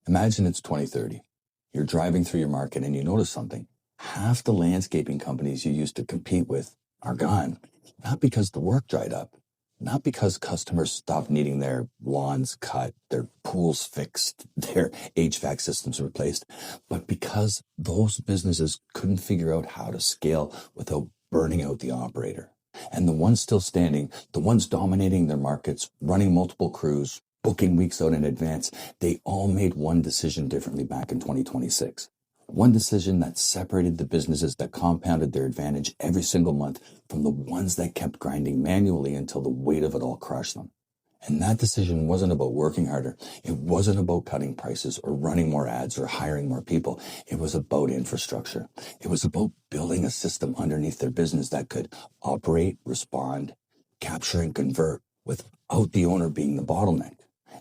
Imagine it's 2030. You're driving through your market and you notice something. Half the landscaping companies you used to compete with are gone. Not because the work dried up, not because customers stopped needing their lawns cut, their pools fixed, their HVAC systems replaced, but because those businesses couldn't figure out how to scale without burning out the operator. And the ones still standing, the ones dominating their markets, running multiple crews, booking weeks out in advance, they all made one decision differently back in 2026. One decision that separated the businesses that compounded their advantage every single month from the ones that kept grinding manually until the weight of it all crushed them. And that decision wasn't about working harder. It wasn't about cutting prices or running more ads or hiring more people. It was about infrastructure. It was about building a system underneath their business that could operate, respond, capture, and convert without the owner being the bottleneck.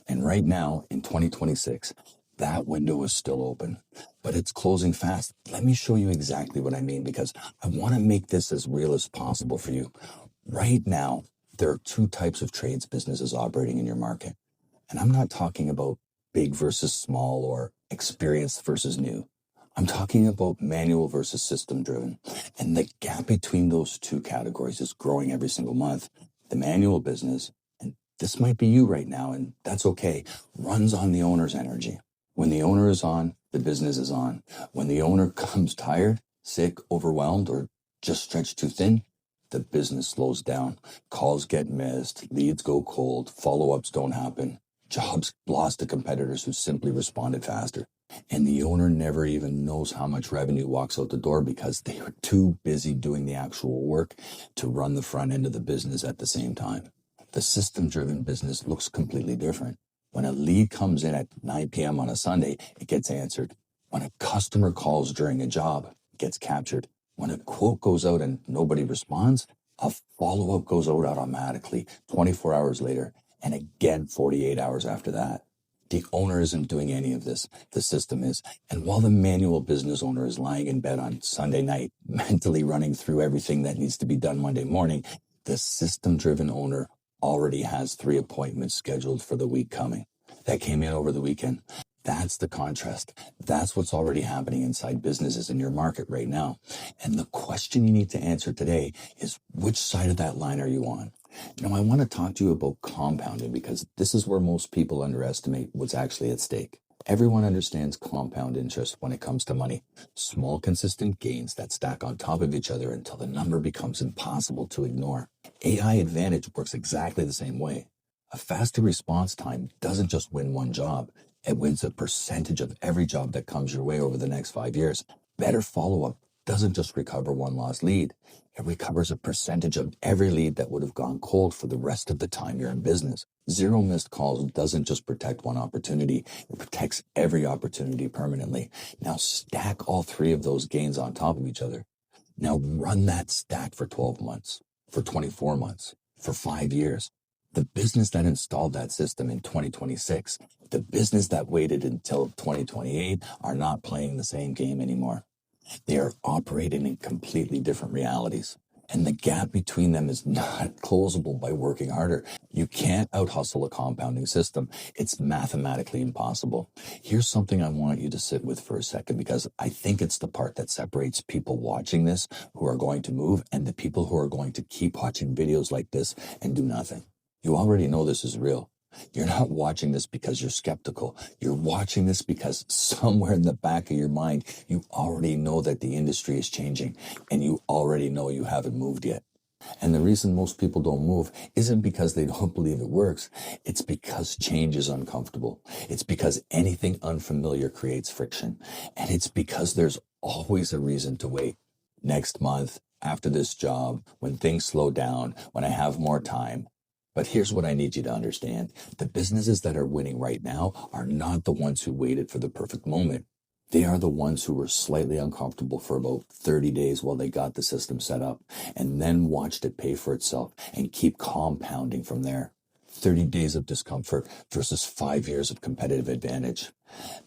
And right now, in 2026, that window is still open, but it's closing fast. Let me show you exactly what I mean, because I want to make this as real as possible for you. Right now, there are two types of trades businesses operating in your market. And I'm not talking about big versus small or experienced versus new. I'm talking about manual versus system driven. And the gap between those two categories is growing every single month. The manual business, and this might be you right now, and that's okay, runs on the owner's energy. When the owner is on, the business is on. When the owner comes tired, sick, overwhelmed, or just stretched too thin, the business slows down. Calls get missed, leads go cold, follow-ups don't happen, jobs lost to competitors who simply responded faster. And the owner never even knows how much revenue walks out the door because they are too busy doing the actual work to run the front end of the business at the same time. The system-driven business looks completely different. When a lead comes in at 9 p.m. on a Sunday, it gets answered. When a customer calls during a job, it gets captured. When a quote goes out and nobody responds, a follow-up goes out automatically 24 hours later, and again 48 hours after that. The owner isn't doing any of this. The system is. And while the manual business owner is lying in bed on Sunday night, mentally running through everything that needs to be done Monday morning, the system-driven owner already has 3 appointments scheduled for the week coming. That came in over the weekend. That's the contrast. That's what's already happening inside businesses in your market right now. And the question you need to answer today is, which side of that line are you on? Now, I want to talk to you about compounding, because this is where most people underestimate what's actually at stake. Everyone understands compound interest when it comes to money. Small, consistent gains that stack on top of each other until the number becomes impossible to ignore. AI Advantage works exactly the same way. A faster response time doesn't just win one job. It wins a percentage of every job that comes your way over the next 5 years. Better follow-up doesn't just recover one lost lead. It recovers a percentage of every lead that would have gone cold for the rest of the time you're in business. Zero missed calls doesn't just protect one opportunity. It protects every opportunity permanently. Now stack all 3 of those gains on top of each other. Now run that stack for 12 months, for 24 months, for 5 years. The business that installed that system in 2026, the business that waited until 2028 are not playing the same game anymore. They are operating in completely different realities. And the gap between them is not closable by working harder. You can't out-hustle a compounding system. It's mathematically impossible. Here's something I want you to sit with for a second, because I think it's the part that separates people watching this who are going to move and the people who are going to keep watching videos like this and do nothing. You already know this is real. You're not watching this because you're skeptical. You're watching this because somewhere in the back of your mind, you already know that the industry is changing, and you already know you haven't moved yet. And the reason most people don't move isn't because they don't believe it works. It's because change is uncomfortable. It's because anything unfamiliar creates friction. And it's because there's always a reason to wait. Next month, after this job, when things slow down, when I have more time. But here's what I need you to understand. The businesses that are winning right now are not the ones who waited for the perfect moment. They are the ones who were slightly uncomfortable for about 30 days while they got the system set up, and then watched it pay for itself and keep compounding from there. 30 days of discomfort versus 5 years of competitive advantage.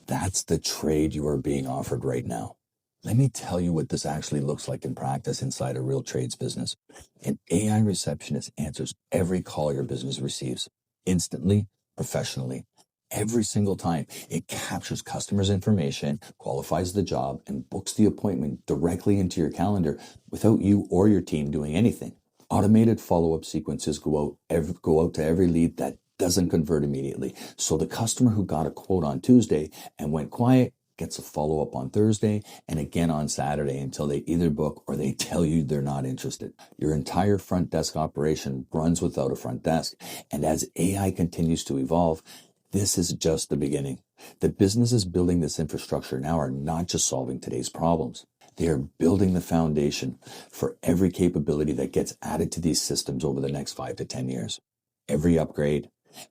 That's the trade you are being offered right now. Let me tell you what this actually looks like in practice inside a real trades business. An AI receptionist answers every call your business receives, instantly, professionally. Every single time, it captures customers' information, qualifies the job, and books the appointment directly into your calendar without you or your team doing anything. Automated follow-up sequences go out to every lead that doesn't convert immediately. So the customer who got a quote on Tuesday and went quiet gets a follow-up on Thursday and again on Saturday until they either book or they tell you they're not interested. Your entire front desk operation runs without a front desk. And as AI continues to evolve, this is just the beginning. The businesses building this infrastructure now are not just solving today's problems. They are building the foundation for every capability that gets added to these systems over the next 5 to 10 years. Every upgrade,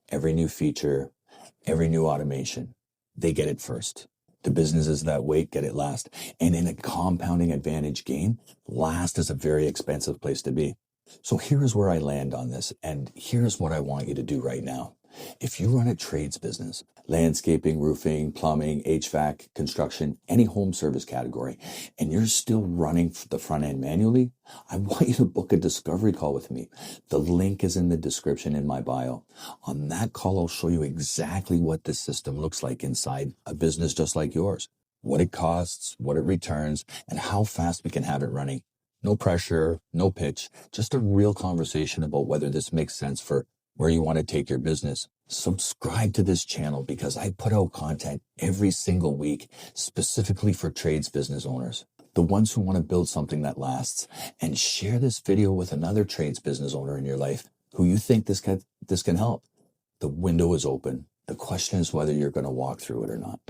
every new feature, every new automation, they get it first. The businesses that wait get it last. And in a compounding advantage game, last is a very expensive place to be. So here's where I land on this, and here's what I want you to do right now. If you run a trades business, landscaping, roofing, plumbing, HVAC, construction, any home service category, and you're still running the front end manually, I want you to book a discovery call with me. The link is in the description in my bio. On that call, I'll show you exactly what this system looks like inside a business just like yours, what it costs, what it returns, and how fast we can have it running. No pressure, no pitch, just a real conversation about whether this makes sense for where you want to take your business. Subscribe to this channel because I put out content every single week specifically for trades business owners, the ones who want to build something that lasts. And share this video with another trades business owner in your life who you think this can help. The window is open. The question is whether you're going to walk through it or not.